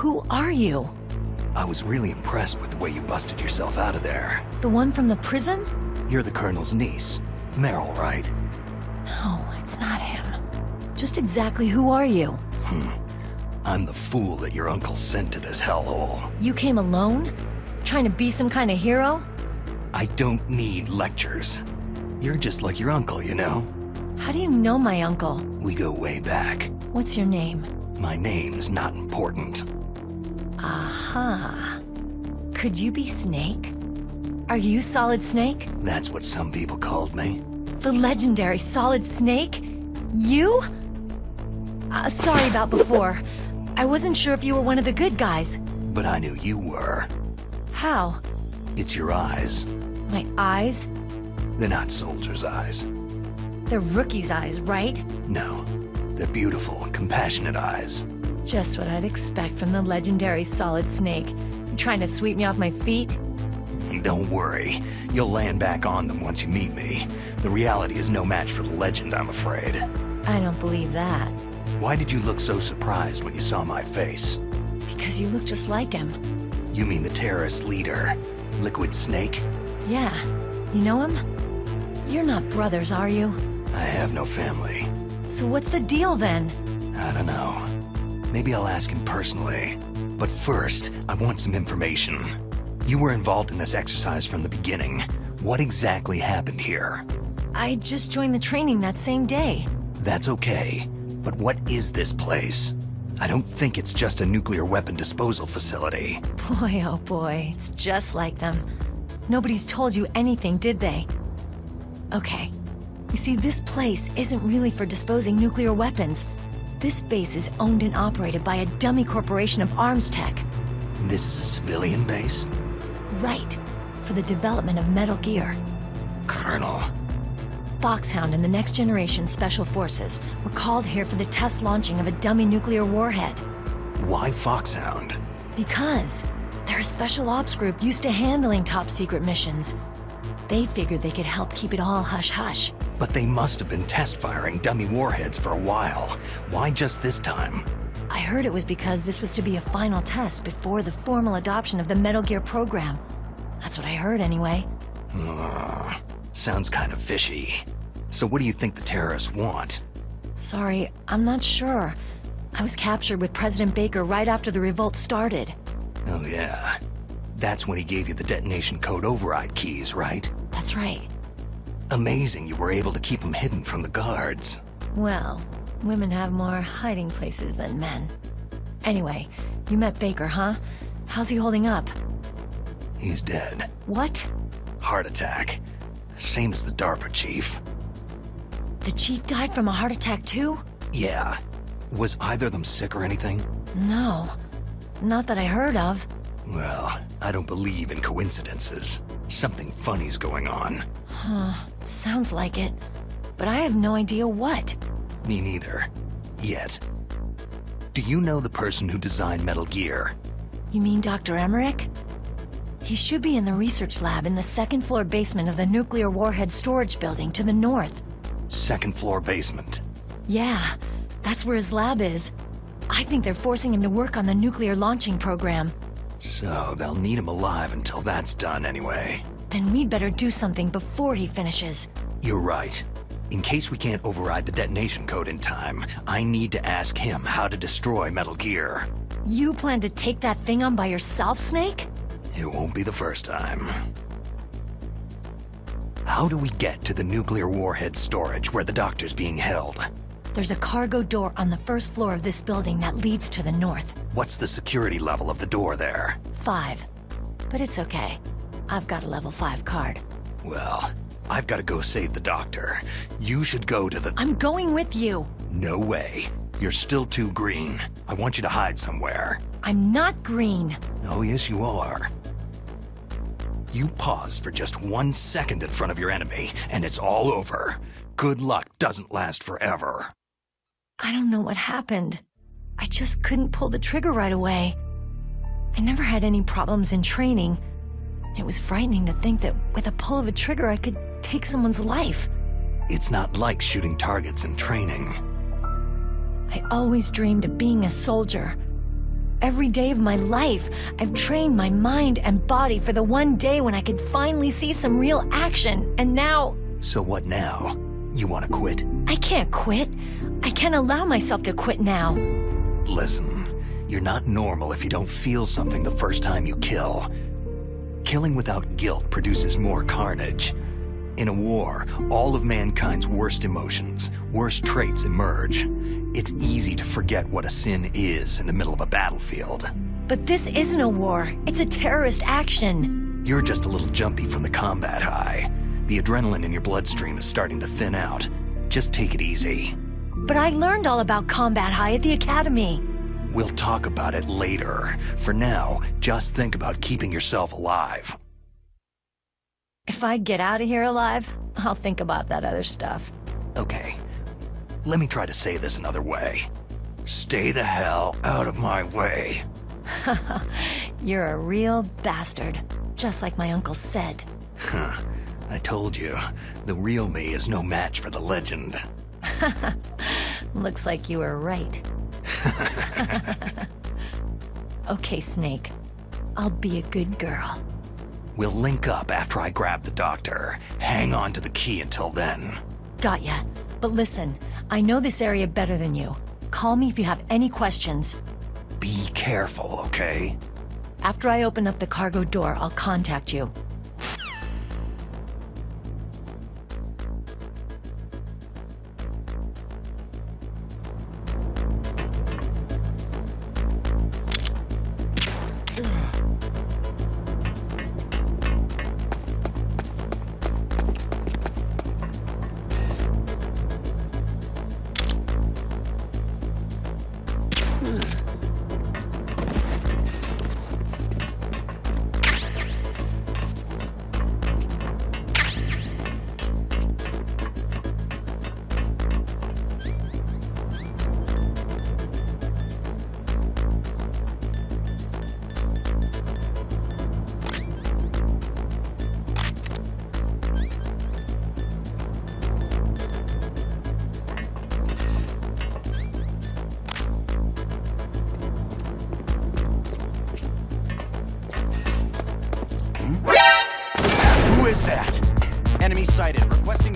Who are you? I was really impressed with the way you busted yourself out of there. The one from the prison? You're the Colonel's niece, Meryl, right? No, it's not him. Just exactly who are you? I'm the fool that your uncle sent to this hellhole. You came alone? Trying to be some kind of hero? I don't need lectures. You're just like your uncle, you know? How do you know my uncle? We go way back. What's your name? My name's not important. Aha. Could you be Snake? Are you Solid Snake? That's what some people called me. The legendary Solid Snake? You? Sorry about before. I wasn't sure if you were one of the good guys. But I knew you were. How? It's your eyes. My eyes? They're not soldiers' eyes. They're rookie's eyes, right? No. They're beautiful, compassionate eyes. Just what I'd expect from the legendary Solid Snake. You trying to sweep me off my feet? Don't worry. You'll land back on them once you meet me. The reality is no match for the legend, I'm afraid. I don't believe that. Why did you look so surprised when you saw my face? Because you look just like him. You mean the terrorist leader, Liquid Snake? Yeah. You know him? You're not brothers, are you? I have no family. So what's the deal then? I don't know. Maybe I'll ask him personally. But first, I want some information. You were involved in this exercise from the beginning. What exactly happened here? I just joined the training that same day. That's okay. But what is this place? I don't think it's just a nuclear weapon disposal facility. Boy, oh boy, it's just like them. Nobody's told you anything, did they? Okay. You see, this place isn't really for disposing nuclear weapons. This base is owned and operated by a dummy corporation of arms tech. This is a civilian base? Right. For the development of Metal Gear. Colonel. Foxhound and the Next Generation Special Forces were called here for the test launching of a dummy nuclear warhead. Why Foxhound? Because they're a special ops group used to handling top-secret missions. They figured they could help keep it all hush-hush. But they must have been test-firing dummy warheads for a while. Why just this time? I heard it was because this was to be a final test before the formal adoption of the Metal Gear program. That's what I heard anyway. Sounds kind of fishy. So what do you think the terrorists want? Sorry, I'm not sure. I was captured with President Baker right after the revolt started. Oh yeah. That's when he gave you the detonation code override keys, right? That's right. Amazing you were able to keep them hidden from the guards. Well, women have more hiding places than men. Anyway, you met Baker, huh? How's he holding up? He's dead. What? Heart attack. Same as the DARPA chief. The chief died from a heart attack too? Yeah. Was either of them sick or anything? No. Not that I heard of. Well, I don't believe in coincidences. Something funny's going on. Huh. Sounds like it. But I have no idea what. Me neither. Yet. Do you know the person who designed Metal Gear? You mean Dr. Emmerich? He should be in the research lab in the second-floor basement of the nuclear warhead storage building to the north. Second floor basement. Yeah, that's where his lab is. I think they're forcing him to work on the nuclear launching program. So they'll need him alive until that's done anyway. Then we'd better do something before he finishes. You're right. In case we can't override the detonation code in time, I need to ask him how to destroy Metal Gear. You plan to take that thing on by yourself, Snake? It won't be the first time. How do we get to the nuclear warhead storage where the doctor's being held? There's a cargo door on the first floor of this building that leads to the north. What's the security level of the door there? 5. But it's okay. I've got a level 5 card. Well, I've got to go save the doctor. You should go to the... I'm going with you! No way. You're still too green. I want you to hide somewhere. I'm not green. Oh, yes, you are. You pause for just 1 second in front of your enemy, and it's all over. Good luck doesn't last forever. I don't know what happened. I just couldn't pull the trigger right away. I never had any problems in training. It was frightening to think that with a pull of a trigger I could take someone's life. It's not like shooting targets in training. I always dreamed of being a soldier. Every day of my life, I've trained my mind and body for the one day when I could finally see some real action, and now... So what now? You want to quit? I can't quit. I can't allow myself to quit now. Listen, you're not normal if you don't feel something the first time you kill. Killing without guilt produces more carnage. In a war, all of mankind's worst emotions, worst traits emerge. It's easy to forget what a sin is in the middle of a battlefield. But this isn't a war. It's a terrorist action. You're just a little jumpy from the combat high. The adrenaline in your bloodstream is starting to thin out. Just take it easy. But I learned all about combat high at the academy. We'll talk about it later. For now, just think about keeping yourself alive. If I get out of here alive, I'll think about that other stuff. Okay. Let me try to say this another way. Stay the hell out of my way. You're a real bastard, just like my uncle said. Huh. I told you, the real me is no match for the legend. Looks like you were right. Okay, Snake. I'll be a good girl. We'll link up after I grab the doctor. Hang on to the key until then. Got ya. But listen, I know this area better than you. Call me if you have any questions. Be careful, okay? After I open up the cargo door, I'll contact you. Who is that? Enemy sighted. Requesting...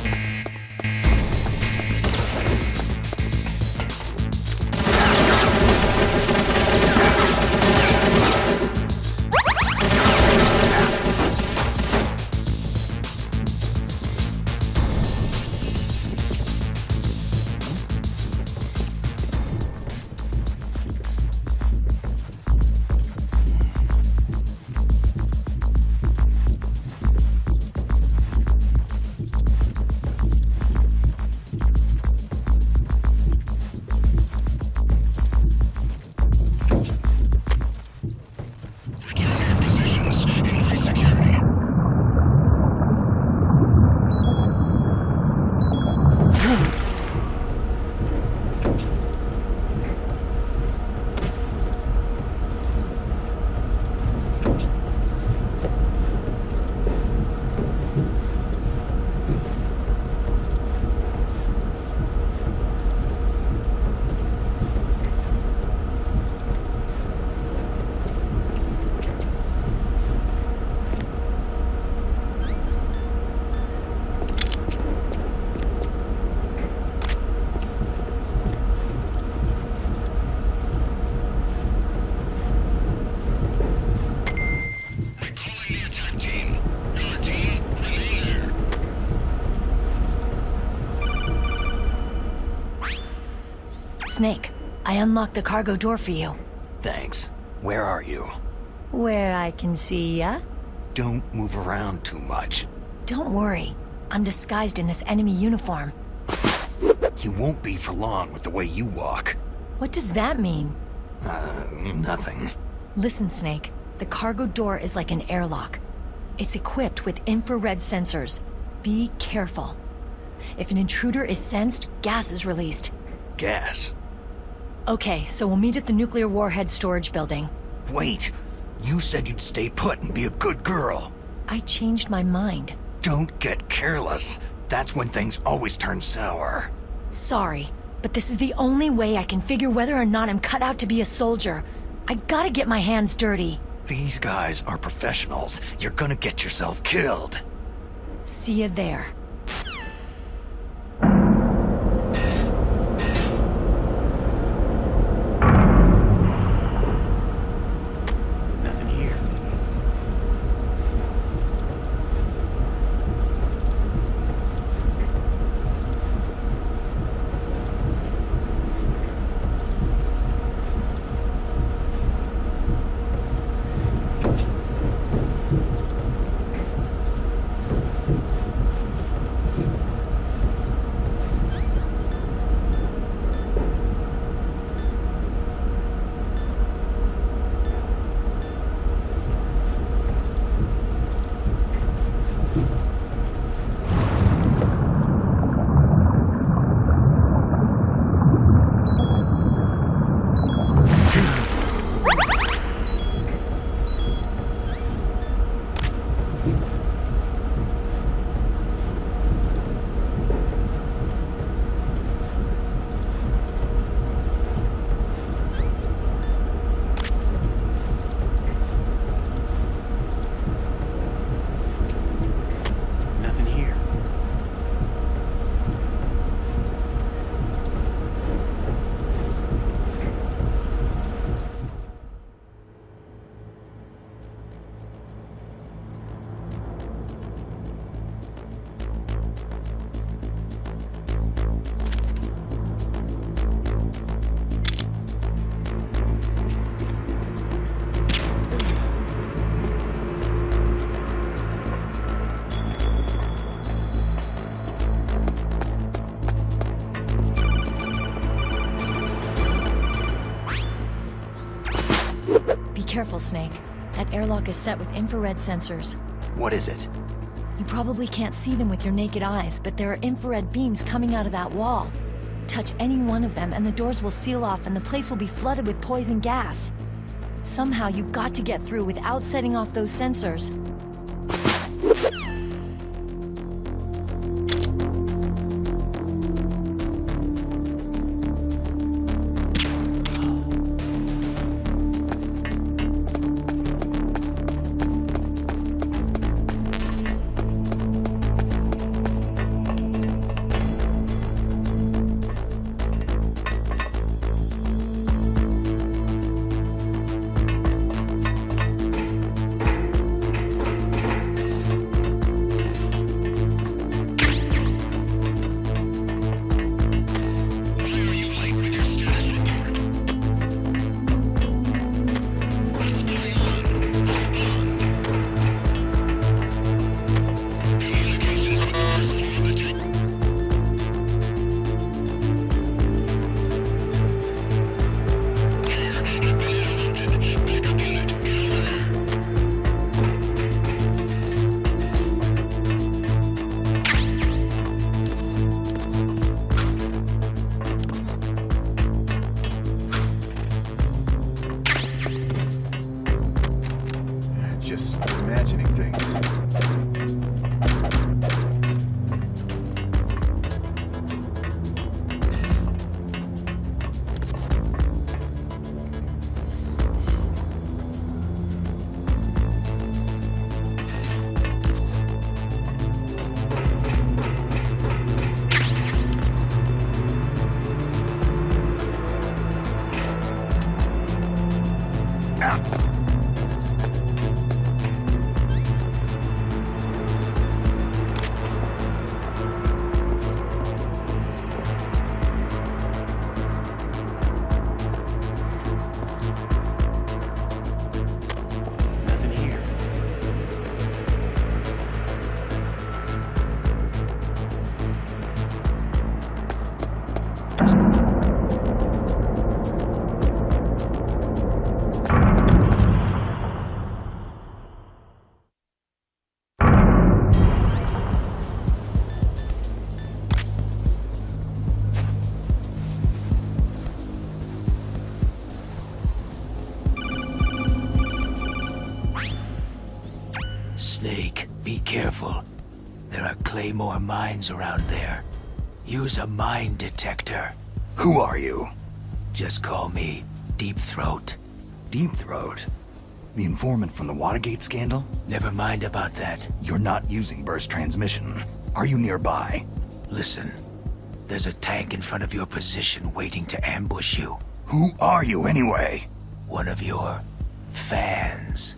Snake, I unlocked the cargo door for you. Thanks. Where are you? Where I can see ya? Don't move around too much. Don't worry. I'm disguised in this enemy uniform. You won't be for long with the way you walk. What does that mean? Nothing. Listen, Snake. The cargo door is like an airlock. It's equipped with infrared sensors. Be careful. If an intruder is sensed, gas is released. Gas? Okay, so we'll meet at the nuclear warhead storage building. Wait! You said you'd stay put and be a good girl. I changed my mind. Don't get careless. That's when things always turn sour. Sorry, but this is the only way I can figure whether or not I'm cut out to be a soldier. I gotta get my hands dirty. These guys are professionals. You're gonna get yourself killed. See you there. Nothing here. Nothing here. Be careful, Snake. That airlock is set with infrared sensors. What is it? You probably can't see them with your naked eyes, but there are infrared beams coming out of that wall. Touch any one of them and the doors will seal off and the place will be flooded with poison gas. Somehow you've got to get through without setting off those sensors. Just imagining things. Snake, be careful. There are Claymore mines around there. Use a mine detector. Who are you? Just call me Deep Throat. Deep Throat? The informant from the Watergate scandal? Never mind about that. You're not using burst transmission. Are you nearby? Listen, there's a tank in front of your position waiting to ambush you. Who are you anyway? One of your fans.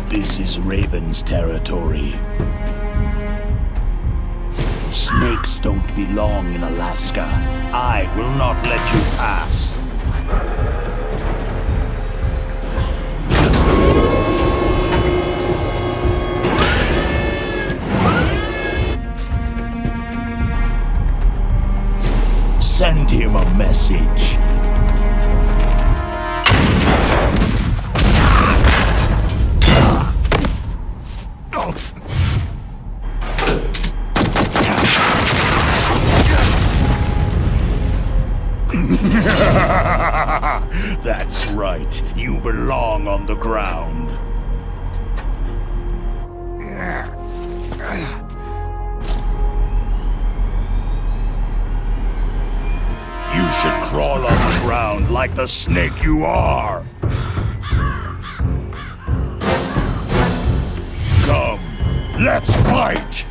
This is Raven's territory. Snakes don't belong in Alaska. I will not let you pass. Send him a message. That's right. You belong on the ground. You should crawl on the ground like the snake you are. Come, let's fight!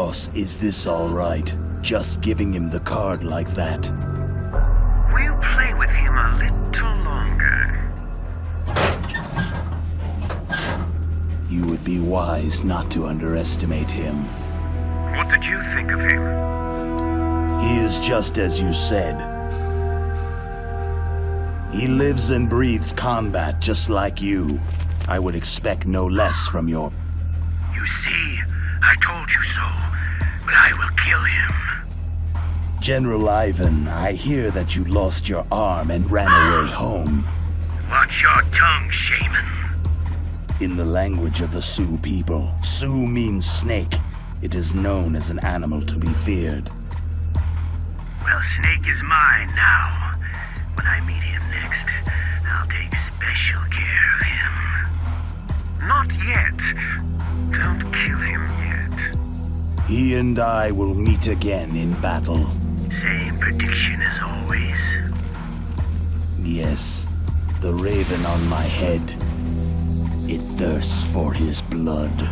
Boss, is this all right? Just giving him the card like that? We'll play with him a little longer. You would be wise not to underestimate him. What did you think of him? He is just as you said. He lives and breathes combat just like you. I would expect no less from your... You see, I told you so, but I will kill him. General Ivan, I hear that you lost your arm and ran away home. Watch your tongue, shaman. In the language of the Sioux people, Sioux means snake. It is known as an animal to be feared. Well, Snake is mine now. When I meet him next, I'll take special care of him. Not yet. Don't kill him yet. He and I will meet again in battle. Same prediction as always. Yes, the raven on my head. It thirsts for his blood.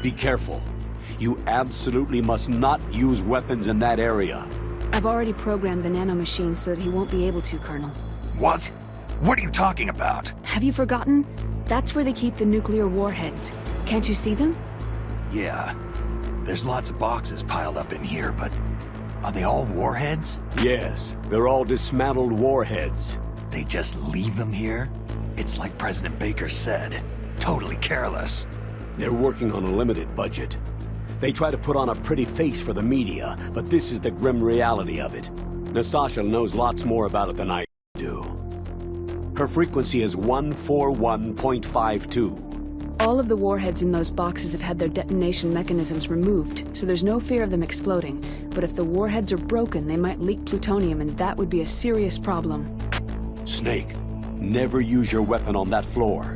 Be careful. You absolutely must not use weapons in that area. I've already programmed the nanomachine so that he won't be able to, Colonel. What? What are you talking about? Have you forgotten? That's where they keep the nuclear warheads. Can't you see them? Yeah. There's lots of boxes piled up in here, but are they all warheads? Yes, they're all dismantled warheads. They just leave them here? It's like President Baker said. Totally careless. They're working on a limited budget. They try to put on a pretty face for the media, but this is the grim reality of it. Nastasha knows lots more about it than I do. Her frequency is 141.52. All of the warheads in those boxes have had their detonation mechanisms removed, so there's no fear of them exploding. But if the warheads are broken, they might leak plutonium, and that would be a serious problem. Snake, never use your weapon on that floor.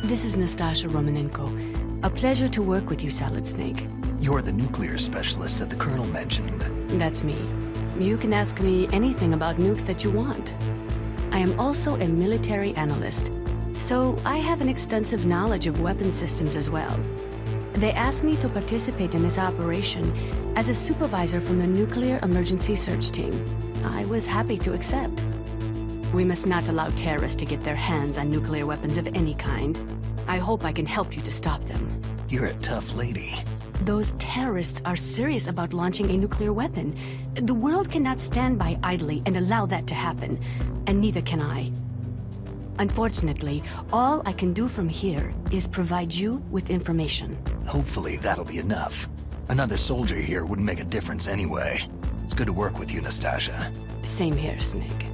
This is Nastasha Romanenko. A pleasure to work with you, Solid Snake. You're the nuclear specialist that the Colonel mentioned. That's me. You can ask me anything about nukes that you want. I am also a military analyst, so I have an extensive knowledge of weapon systems as well. They asked me to participate in this operation as a supervisor from the Nuclear Emergency Search Team. I was happy to accept. We must not allow terrorists to get their hands on nuclear weapons of any kind. I hope I can help you to stop them. You're a tough lady. Those terrorists are serious about launching a nuclear weapon. The world cannot stand by idly and allow that to happen, and neither can I. Unfortunately, all I can do from here is provide you with information. Hopefully that'll be enough. Another soldier here wouldn't make a difference anyway. It's good to work with you, Nastasha. Same here, Snake.